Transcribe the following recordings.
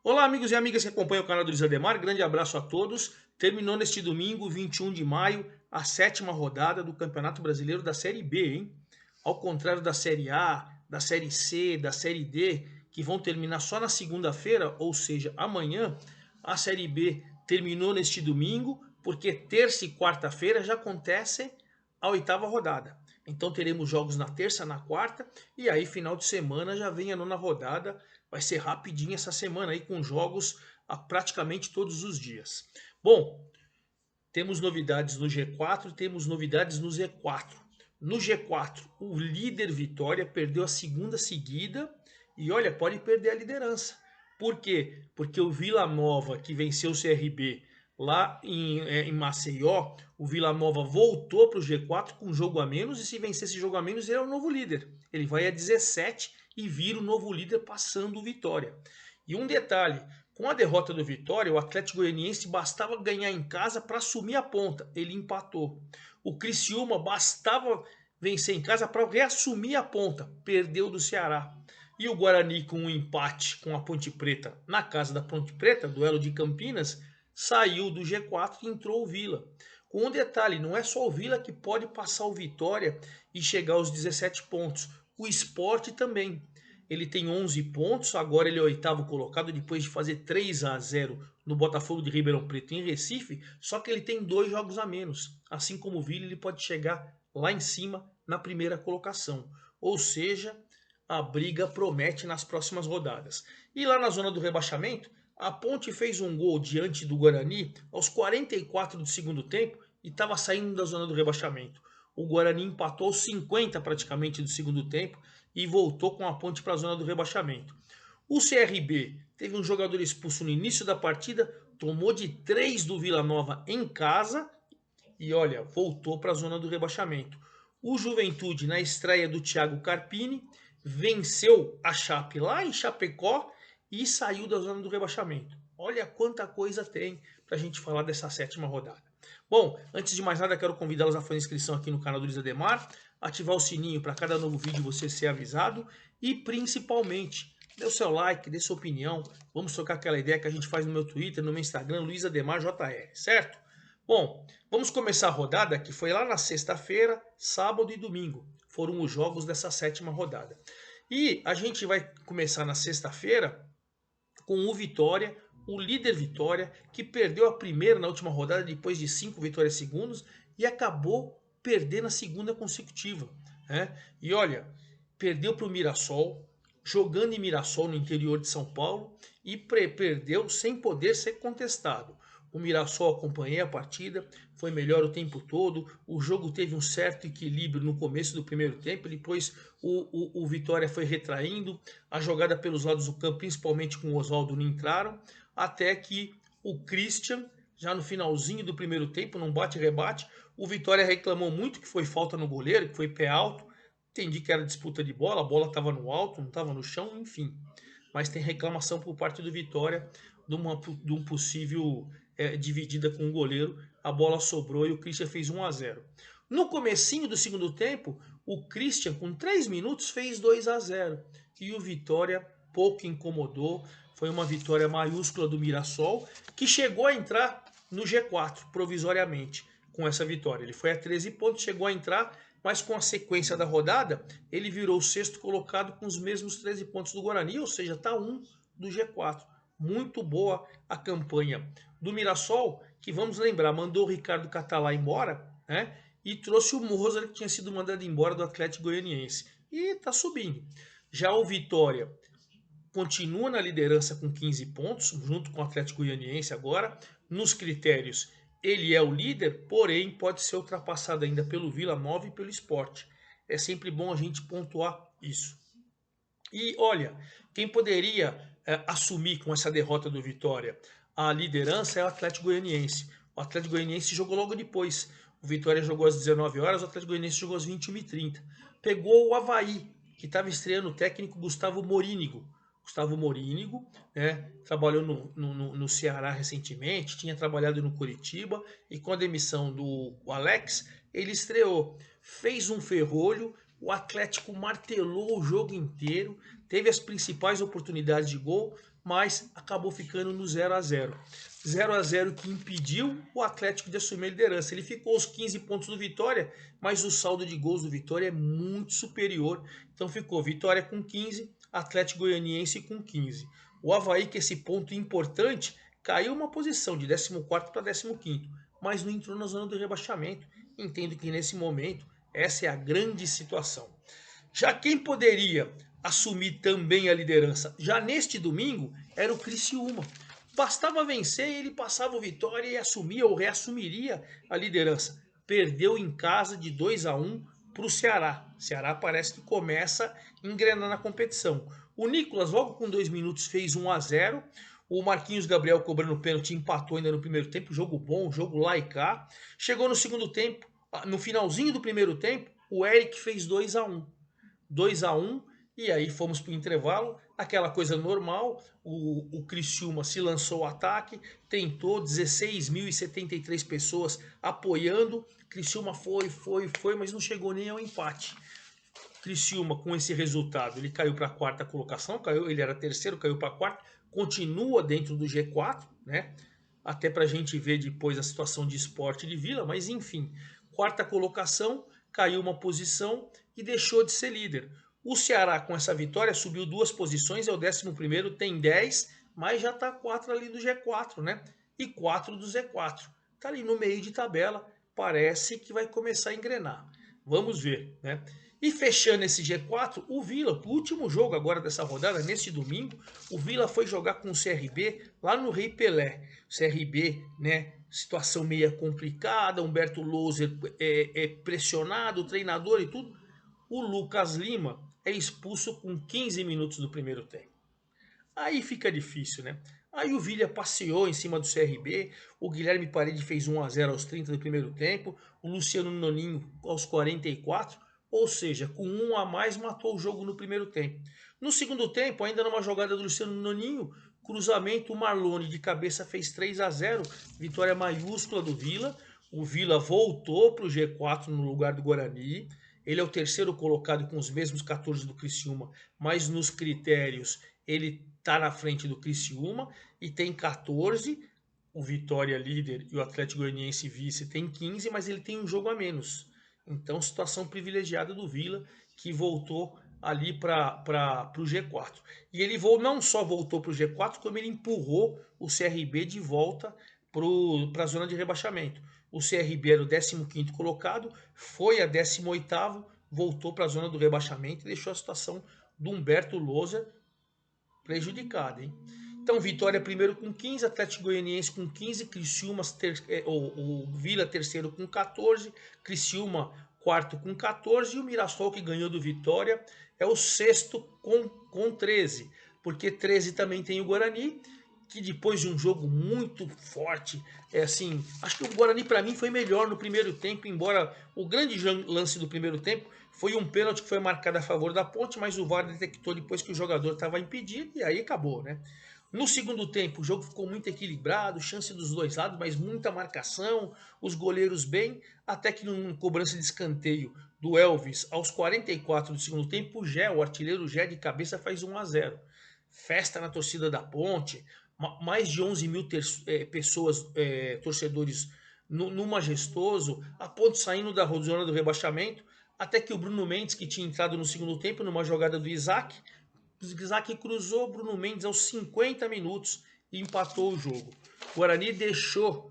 Olá, amigos e amigas que acompanham o canal do Luiz Ademar. Grande abraço a todos. Terminou neste domingo, 21 de maio, a sétima rodada do Campeonato Brasileiro da Série B, hein? Ao contrário da Série A, da Série C, da Série D, que vão terminar só na segunda-feira, ou seja, amanhã, a Série B terminou neste domingo, porque terça e quarta-feira já acontece a oitava rodada. Então teremos jogos na terça, na quarta, e aí final de semana já vem a nona rodada. Vai ser rapidinho essa semana aí com jogos a praticamente todos os dias. Bom, temos novidades no G4 e temos novidades no Z4. No G4, o líder Vitória perdeu a segunda seguida e olha, pode perder a liderança. Por quê? Porque o Vila Nova, que venceu o CRB lá em Maceió, o Vila Nova voltou para o G4 com um jogo a menos, e se vencer esse jogo a menos, ele é o novo líder. Ele vai a 17 e vira o novo líder passando o Vitória. E um detalhe, com a derrota do Vitória, o Atlético Goianiense bastava ganhar em casa para assumir a ponta. Ele empatou. O Criciúma bastava vencer em casa para reassumir a ponta. Perdeu do Ceará. E o Guarani, com um empate com a Ponte Preta na casa da Ponte Preta, duelo de Campinas, saiu do G4 e entrou o Vila. Com um detalhe, não é só o Vila que pode passar o Vitória e chegar aos 17 pontos. O Sport também. Ele tem 11 pontos, agora ele é o oitavo colocado, depois de fazer 3-0 no Botafogo de Ribeirão Preto em Recife, só que ele tem 2 jogos a menos. Assim como o Vila, ele pode chegar lá em cima na primeira colocação. Ou seja, a briga promete nas próximas rodadas. E lá na zona do rebaixamento, a Ponte fez um gol diante do Guarani aos 44 do segundo tempo e estava saindo da zona do rebaixamento. O Guarani empatou aos 50 praticamente do segundo tempo e voltou com a Ponte para a zona do rebaixamento. O CRB teve um jogador expulso no início da partida, tomou de 3 do Vila Nova em casa e olha, voltou para a zona do rebaixamento. O Juventude, na estreia do Thiago Carpini, venceu a Chape lá em Chapecó e saiu da zona do rebaixamento. Olha quanta coisa tem para a gente falar dessa sétima rodada. Bom, antes de mais nada, quero convidá-los a fazer inscrição aqui no canal do Luiz Ademar, ativar o sininho para cada novo vídeo você ser avisado e, principalmente, dê o seu like, dê sua opinião. Vamos trocar aquela ideia que a gente faz no meu Twitter, no meu Instagram, Luiz Ademar JR, certo? Bom, vamos começar a rodada que foi lá na sexta-feira, sábado e domingo. Foram os jogos dessa sétima rodada. E a gente vai começar na sexta-feira com o Vitória, o líder Vitória, que perdeu a primeira na última rodada depois de 5 vitórias segundos e acabou perdendo a segunda consecutiva. Né? E olha, perdeu para o Mirassol, jogando em Mirassol no interior de São Paulo e perdeu sem poder ser contestado. O Mirassol, acompanhei a partida, foi melhor o tempo todo. O jogo teve um certo equilíbrio no começo do primeiro tempo, depois o Vitória foi retraindo. A jogada pelos lados do campo, principalmente com o Oswaldo, não entraram, até que o Christian, já no finalzinho do primeiro tempo, num bate-rebate, o Vitória reclamou muito que foi falta no goleiro, que foi pé alto. Entendi que era disputa de bola, a bola estava no alto, não estava no chão, enfim. Mas tem reclamação por parte do Vitória de um possível dividida com o goleiro. A bola sobrou e o Christian fez 1-0. No comecinho do segundo tempo, o Christian, com 3 minutos, fez 2-0. E o Vitória pouco incomodou. Foi uma vitória maiúscula do Mirassol, que chegou a entrar no G4 provisoriamente com essa vitória. Ele foi a 13 pontos, chegou a entrar, mas com a sequência da rodada, ele virou o sexto colocado com os mesmos 13 pontos do Guarani, ou seja, está um do G4. Muito boa a campanha do Mirassol, que vamos lembrar, mandou o Ricardo Catalá embora, né? E trouxe o Mozart, que tinha sido mandado embora do Atlético Goianiense. E está subindo. Já o Vitória continua na liderança com 15 pontos, junto com o Atlético Goianiense agora. Nos critérios, ele é o líder, porém pode ser ultrapassado ainda pelo Vila Nova e pelo Sport. É sempre bom a gente pontuar isso. E olha, quem poderia assumir com essa derrota do Vitória a liderança é o Atlético Goianiense. O Atlético Goianiense jogou logo depois. O Vitória jogou às 19 horas, o Atlético Goianiense jogou às 21h30. Pegou o Avaí, que estava estreando o técnico Gustavo Morínigo. Gustavo Morínigo, né, trabalhou no Ceará recentemente, tinha trabalhado no Curitiba, e com a demissão do Alex, ele estreou. Fez um ferrolho, o Atlético martelou o jogo inteiro, teve as principais oportunidades de gol, mas acabou ficando no 0 a 0. 0 a 0 que impediu o Atlético de assumir a liderança. Ele ficou aos 15 pontos do Vitória, mas o saldo de gols do Vitória é muito superior. Então ficou Vitória com 15, Atlético Goianiense com 15. O Avaí, que esse ponto importante, caiu uma posição de 14º para 15º, mas não entrou na zona do rebaixamento. Entendo que nesse momento essa é a grande situação. Já quem poderia assumir também a liderança já neste domingo era o Criciúma. Bastava vencer e ele passava o Vitória e assumia ou reassumiria a liderança. Perdeu em casa de 2 a 1 para o Ceará. O Ceará parece que começa a engrenar na competição. O Nicolas, logo com 2 minutos, fez 1 a 0. O Marquinhos Gabriel cobrando pênalti empatou ainda no primeiro tempo. Jogo bom, jogo lá e cá. Chegou no segundo tempo, no finalzinho do primeiro tempo, o Eric fez 2 a 1. 2 a 1 e aí fomos para o intervalo, aquela coisa normal, o Criciúma se lançou ao ataque, tentou, 16.073 pessoas apoiando, Criciúma foi, mas não chegou nem ao empate. Criciúma, com esse resultado, ele caiu para a quarta colocação, ele era terceiro, caiu para a quarta, continua dentro do G4, né? Até para a gente ver depois a situação de Sport de Vila, mas enfim, quarta colocação, caiu uma posição e deixou de ser líder. O Ceará, com essa vitória, subiu 2 posições, é o 11º, tem 10, mas já está 4 ali do G4, né? E 4 do Z4. Está ali no meio de tabela, parece que vai começar a engrenar. Vamos ver, né? E fechando esse G4, o Vila, o último jogo agora dessa rodada, nesse domingo, o Vila foi jogar com o CRB lá no Rei Pelé. O CRB, né, situação meio complicada, Humberto Louser pressionado, o treinador e tudo. O Lucas Lima é expulso com 15 minutos do primeiro tempo. Aí fica difícil, né? Aí o Vila passeou em cima do CRB, o Guilherme Parede fez 1 a 0 aos 30 do primeiro tempo, o Luciano Noninho aos 44, ou seja, com 1 a mais matou o jogo no primeiro tempo. No segundo tempo, ainda numa jogada do Luciano Noninho, cruzamento, o Marlone de cabeça fez 3 a 0, vitória maiúscula do Vila. O Vila voltou para o G4 no lugar do Guarani. Ele é o terceiro colocado com os mesmos 14 do Criciúma, mas nos critérios ele está na frente do Criciúma e tem 14. O Vitória líder e o Atlético Goianiense vice tem 15, mas ele tem um jogo a menos. Então, situação privilegiada do Vila, que voltou ali para o G4. E ele não só voltou para o G4, como ele empurrou o CRB de volta para a zona de rebaixamento. O CRB era o 15º colocado, foi a 18º, voltou para a zona do rebaixamento e deixou a situação do Humberto Louser prejudicada, hein? Então, Vitória primeiro com 15, Atlético Goianiense com 15, Criciúma, o Vila terceiro com 14, Criciúma quarto com 14 e o Mirassol, que ganhou do Vitória, é o sexto com 13, porque 13 também tem o Guarani, que depois de um jogo muito forte, acho que o Guarani para mim foi melhor no primeiro tempo, embora o grande lance do primeiro tempo foi um pênalti que foi marcado a favor da Ponte, mas o VAR detectou depois que o jogador estava impedido e aí acabou, né? No segundo tempo, o jogo ficou muito equilibrado, chance dos dois lados, mas muita marcação, os goleiros bem, até que numa cobrança de escanteio do Elvis, aos 44 do segundo tempo, o artilheiro Gé de cabeça faz 1 a 0. Festa na torcida da Ponte, mais de 11 mil pessoas, torcedores no Majestoso, a Ponte saindo da zona do rebaixamento, até que o Bruno Mendes, que tinha entrado no segundo tempo numa jogada do Isaac cruzou, Bruno Mendes aos 50 minutos e empatou o jogo. O Guarani deixou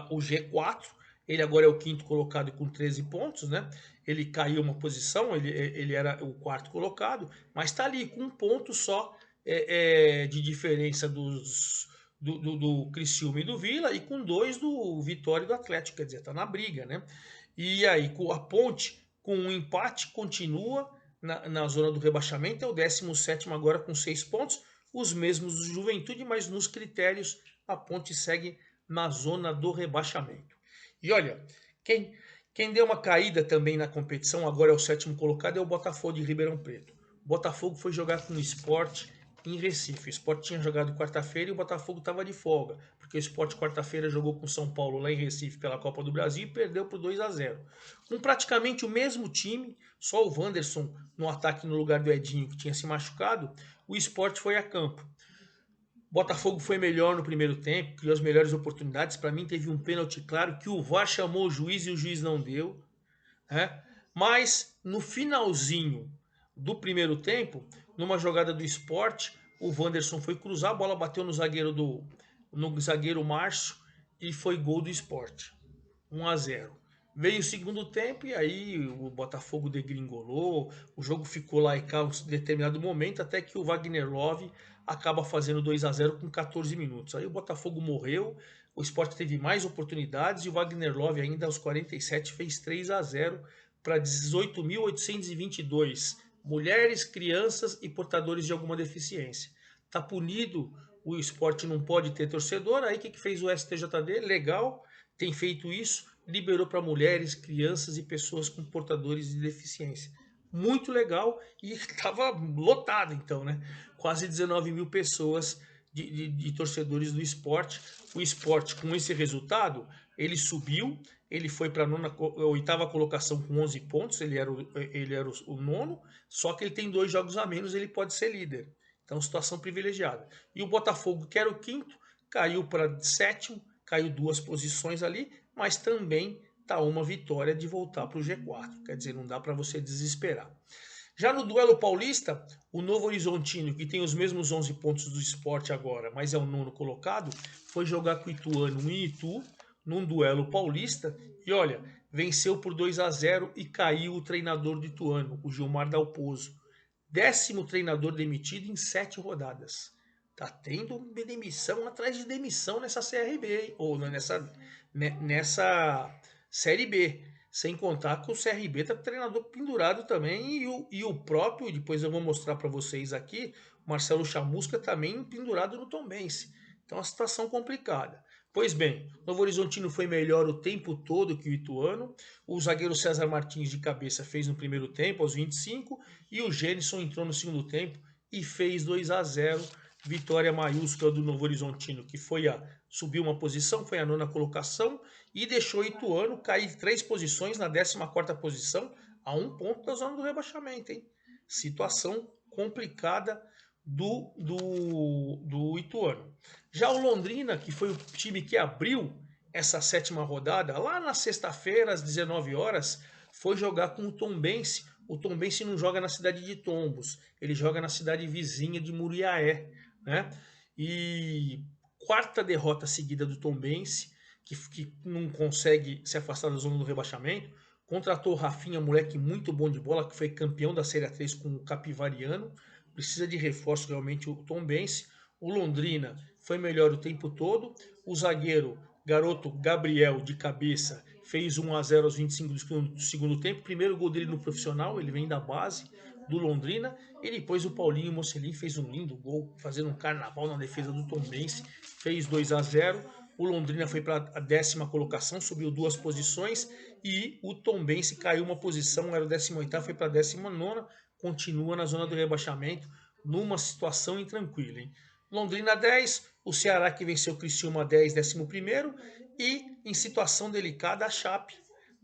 o G4, ele agora é o quinto colocado com 13 pontos, né? Ele caiu uma posição, ele era o quarto colocado, mas está ali com um ponto só de diferença do Criciúma e do Vila e com 2 do Vitória e do Atlético, quer dizer, está na briga, né? E aí com a Ponte, com um empate, continua na zona do rebaixamento, é o 17º agora com 6 pontos, os mesmos do Juventude, mas nos critérios a Ponte segue na zona do rebaixamento. E olha, quem deu uma caída também na competição, agora é o 7º colocado, é o Botafogo de Ribeirão Preto. O Botafogo foi jogar com o Sport, em Recife. O Sport tinha jogado quarta-feira e o Botafogo estava de folga, porque o Sport quarta-feira jogou com o São Paulo lá em Recife pela Copa do Brasil e perdeu por 2-0. Com praticamente o mesmo time, só o Wanderson no ataque no lugar do Edinho, que tinha se machucado, o Sport foi a campo. O Botafogo foi melhor no primeiro tempo, criou as melhores oportunidades. Para mim, teve um pênalti claro que o VAR chamou o juiz e o juiz não deu, né? Mas no finalzinho do primeiro tempo, numa jogada do Sport, o Wanderson foi cruzar, a bola bateu no zagueiro Márcio e foi gol do Sport. 1-0. Veio o segundo tempo e aí o Botafogo degringolou, o jogo ficou lá em um determinado momento, até que o Wagner Love acaba fazendo 2-0 com 14 minutos. Aí o Botafogo morreu, o Sport teve mais oportunidades e o Wagner Love ainda aos 47 fez 3-0 para 18.822 mulheres, crianças e portadores de alguma deficiência. Tá punido, o Sport não pode ter torcedor, aí o que fez o STJD? Legal, tem feito isso, liberou para mulheres, crianças e pessoas com portadores de deficiência. Muito legal e estava lotado então, né? Quase 19 mil pessoas de torcedores do Sport. O Sport, com esse resultado, ele subiu, ele foi para a oitava colocação com 11 pontos, ele era o nono, só que ele tem 2 jogos a menos, ele pode ser líder. Então, situação privilegiada. E o Botafogo, que era o quinto, caiu para sétimo, caiu 2 posições ali, mas também está uma vitória de voltar para o G4. Quer dizer, não dá para você desesperar. Já no duelo paulista, o Novo Horizontino, que tem os mesmos 11 pontos do Sport agora, mas é o nono colocado, foi jogar com o Ituano em Itu, num duelo paulista, e olha, venceu por 2-0 e caiu o treinador do Ituano, o Gilmar Dalpozo. 10º treinador demitido em 7 rodadas. Tá tendo demissão atrás de demissão nessa CRB, hein? Ou nessa Série B. Sem contar que o CRB tá com o treinador pendurado também e o próprio, depois eu vou mostrar para vocês aqui, Marcelo Chamusca também pendurado no Tombense. Então a situação complicada. Pois bem, Novo Horizontino foi melhor o tempo todo que o Ituano. O zagueiro César Martins de cabeça fez no primeiro tempo, aos 25, e o Gênison entrou no segundo tempo e fez 2-0. Vitória maiúscula do Novo Horizontino, que subiu uma posição, foi a nona colocação, e deixou o Ituano cair 3 posições na 14ª posição, a 1 ponto da zona do rebaixamento, hein? Situação complicada do Ituano. Já o Londrina, que foi o time que abriu essa 7ª rodada, lá na sexta-feira, às 19 horas, foi jogar com o Tombense. O Tombense não joga na cidade de Tombos, ele joga na cidade vizinha de Muriaé, né? E 4ª derrota seguida do Tombense, que não consegue se afastar da zona do rebaixamento. Contratou o Rafinha, moleque muito bom de bola, que foi campeão da Série A3 com o Capivariano. Precisa de reforço realmente o Tombense. O Londrina foi melhor o tempo todo. O zagueiro, garoto Gabriel, de cabeça, fez 1-0 aos 25 do segundo tempo. Primeiro gol dele no profissional, ele vem da base do Londrina. E depois o Paulinho Mocelin fez um lindo gol, fazendo um carnaval na defesa do Tombense. Fez 2-0. O Londrina foi para a 10ª colocação, subiu 2 posições. E o Tombense caiu uma posição, era o 18º, foi para a 19ª. Continua na zona do rebaixamento, numa situação intranquila, hein? Londrina 10, o Ceará que venceu o Criciúma 10, 11º, e em situação delicada a Chape,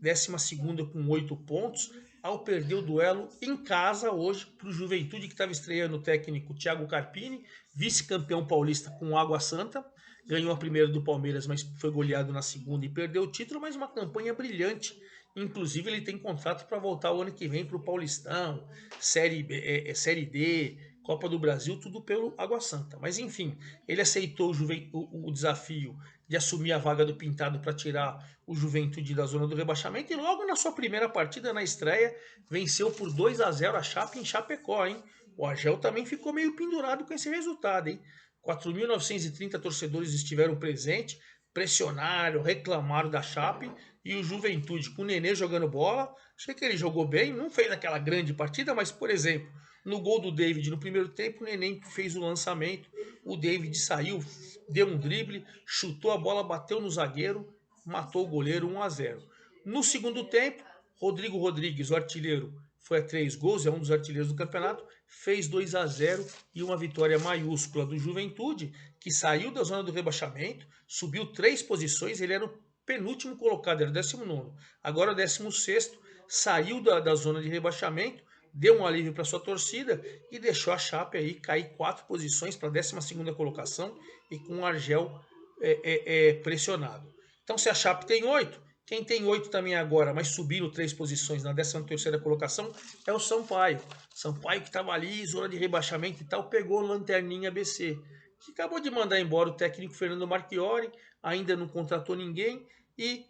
12ª com 8 pontos, ao perder o duelo em casa hoje para o Juventude, que estava estreando o técnico Thiago Carpini, vice-campeão paulista com Água Santa, ganhou a primeira do Palmeiras, mas foi goleado na segunda e perdeu o título, mas uma campanha brilhante. Inclusive ele tem contrato para voltar o ano que vem para o Paulistão, Série D, Copa do Brasil, tudo pelo Água Santa. Mas enfim, ele aceitou o desafio de assumir a vaga do Pintado para tirar o Juventude da zona do rebaixamento e logo na sua primeira partida, na estreia, venceu por 2-0 a Chape em Chapecó, hein? O Argel também ficou meio pendurado com esse resultado, hein? 4.930 torcedores estiveram presentes, pressionaram, reclamaram da Chape, e o Juventude com o Nenê jogando bola. Achei que ele jogou bem, não fez aquela grande partida, mas, por exemplo, no gol do David no primeiro tempo, o Nenê fez o lançamento, o David saiu, deu um drible, chutou a bola, bateu no zagueiro, matou o goleiro 1-0. No segundo tempo, Rodrigo Rodrigues, o artilheiro, foi a 3 gols, é um dos artilheiros do campeonato, fez 2-0 e uma vitória maiúscula do Juventude, que saiu da zona do rebaixamento, subiu 3 posições, ele era o penúltimo colocado, era o 19º, agora o 16º, saiu da zona de rebaixamento, deu um alívio para sua torcida e deixou a Chape aí cair 4 posições para a 12ª colocação e com o Argel pressionado. Então se a Chape tem 8, quem tem 8 também agora, mas subiram 3 posições na 13ª colocação, é o Sampaio. Sampaio que estava ali, zona de rebaixamento e tal, pegou o Lanterninha ABC, que acabou de mandar embora o técnico Fernando Marchiori, ainda não contratou ninguém, e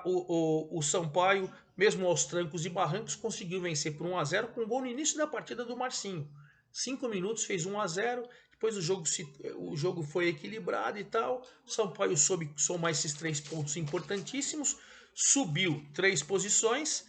o Sampaio, mesmo aos trancos e barrancos, conseguiu vencer por 1-0 com um gol no início da partida do Marcinho. 5 minutos, fez 1-0, depois o jogo foi equilibrado e tal, o Sampaio soube somar esses 3 pontos importantíssimos, subiu 3 posições,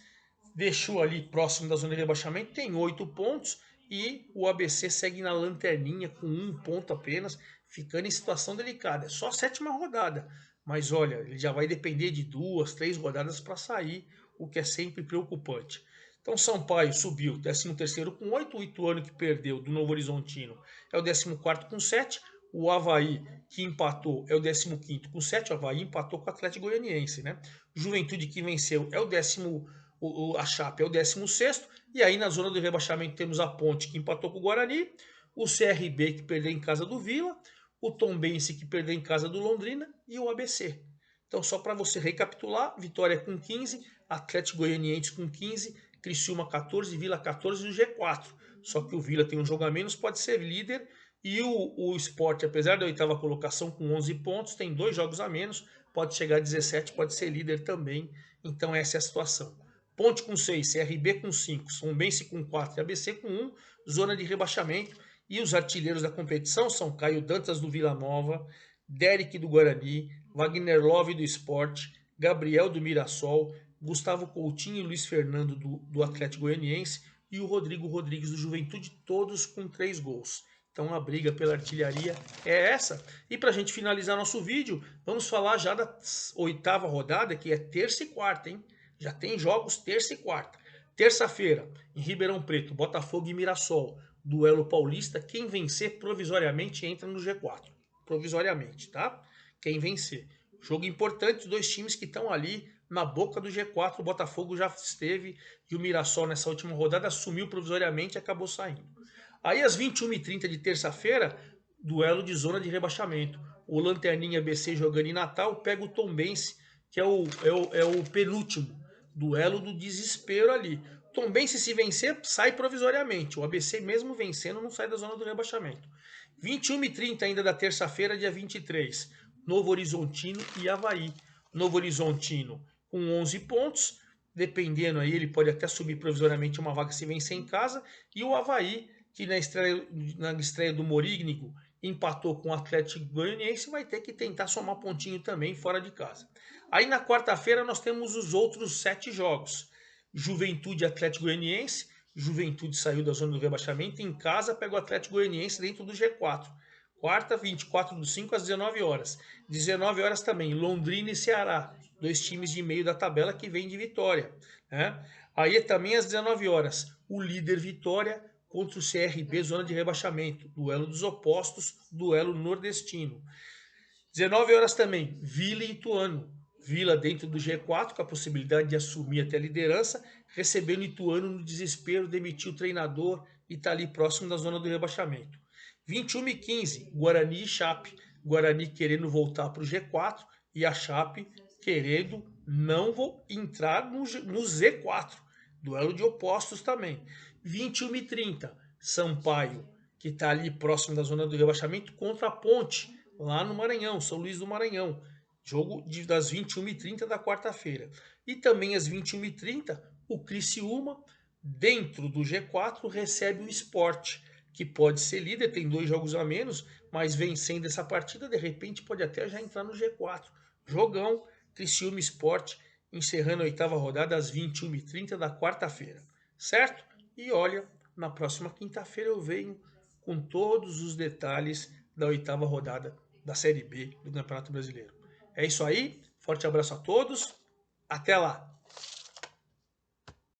deixou ali próximo da zona de rebaixamento, tem 8 pontos, e o ABC segue na lanterninha com 1 ponto apenas, ficando em situação delicada. É só a 7ª rodada, mas olha, ele já vai depender de 2, 3 rodadas para sair, o que é sempre preocupante. Então Sampaio subiu, 13º com 8, o Ituano que perdeu do Novo Horizontino é o 14º com 7, o Avaí que empatou é o 15º com 7, o Avaí empatou com o Atlético Goianiense, né? Juventude que venceu é o a Chape é o 16º, e aí na zona do rebaixamento temos a Ponte que empatou com o Guarani, o CRB que perdeu em casa do Vila, o Tombense que perdeu em casa do Londrina e o ABC. Então só para você recapitular, Vitória com 15, Atlético Goianiense com 15, Criciúma 14, Vila 14 e o G4. Só que o Vila tem um jogo a menos, pode ser líder, e o Sport, apesar da 8ª colocação com 11 pontos, tem 2 jogos a menos, pode chegar a 17, pode ser líder também. Então essa é a situação. Ponte com 6, CRB com 5, Tombense com 4 e ABC com 1, zona de rebaixamento. E os artilheiros da competição são Caio Dantas do Vila Nova, Derek do Guarani, Wagner Love do Sport, Gabriel do Mirassol, Gustavo Coutinho e Luiz Fernando do Atlético Goianiense e o Rodrigo Rodrigues do Juventude, todos com 3 gols. Então a briga pela artilharia é essa. E para a gente finalizar nosso vídeo, vamos falar já da 8ª rodada, que é terça e quarta, hein? Já tem jogos terça e quarta. Terça-feira, em Ribeirão Preto, Botafogo e Mirassol, duelo paulista. Quem vencer provisoriamente entra no G4. Provisoriamente, tá? Quem vencer. Jogo importante, os 2 times que estão ali na boca do G4. O Botafogo já esteve e o Mirassol nessa última rodada assumiu provisoriamente e acabou saindo. Aí às 21h30 de terça-feira, duelo de zona de rebaixamento. O Lanterninha BC jogando em Natal pega o Tombense, que é o penúltimo. Duelo do desespero ali. Tombense, se vencer, sai provisoriamente. O ABC, mesmo vencendo, não sai da zona do rebaixamento. 21h30 ainda da terça-feira, dia 23. Novo Horizontino e Avaí. Novo Horizontino com 11 pontos. Dependendo aí, ele pode até subir provisoriamente uma vaga se vencer em casa. E o Avaí, que na estreia do Morígnico empatou com o Atlético Goianiense, vai ter que tentar somar pontinho também fora de casa. Aí na quarta-feira nós temos os outros 7 jogos. Juventude e Atlético Goianiense. Juventude saiu da zona do rebaixamento, em casa pega o Atlético Goianiense dentro do G4. Quarta, 24/5 às 19 horas. 19 horas também, Londrina e Ceará. 2 times de meio da tabela que vêm de vitória, né? Aí também às 19 horas, o líder Vitória contra o CRB, zona de rebaixamento. Duelo dos opostos, duelo nordestino. 19 horas também, Vila e Ituano. Vila dentro do G4, com a possibilidade de assumir até a liderança, recebendo Ituano no desespero, demitiu o treinador e está ali próximo da zona do rebaixamento. 21h15, Guarani e Chape. Guarani querendo voltar para o G4 e a Chape querendo não entrar no Z4. Duelo de opostos também. 21h30, Sampaio, que está ali próximo da zona do rebaixamento, contra a Ponte, lá no Maranhão, São Luís do Maranhão. Jogo das 21h30 da quarta-feira. E também às 21h30, o Criciúma, dentro do G4, recebe o Sport, que pode ser líder, tem 2 jogos a menos, mas vencendo essa partida, de repente pode até já entrar no G4. Jogão, Criciúma Sport, encerrando a 8ª rodada às 21h30 da quarta-feira. Certo? E olha, na próxima quinta-feira eu venho com todos os detalhes da 8ª rodada da Série B do Campeonato Brasileiro. É isso aí, forte abraço a todos, até lá!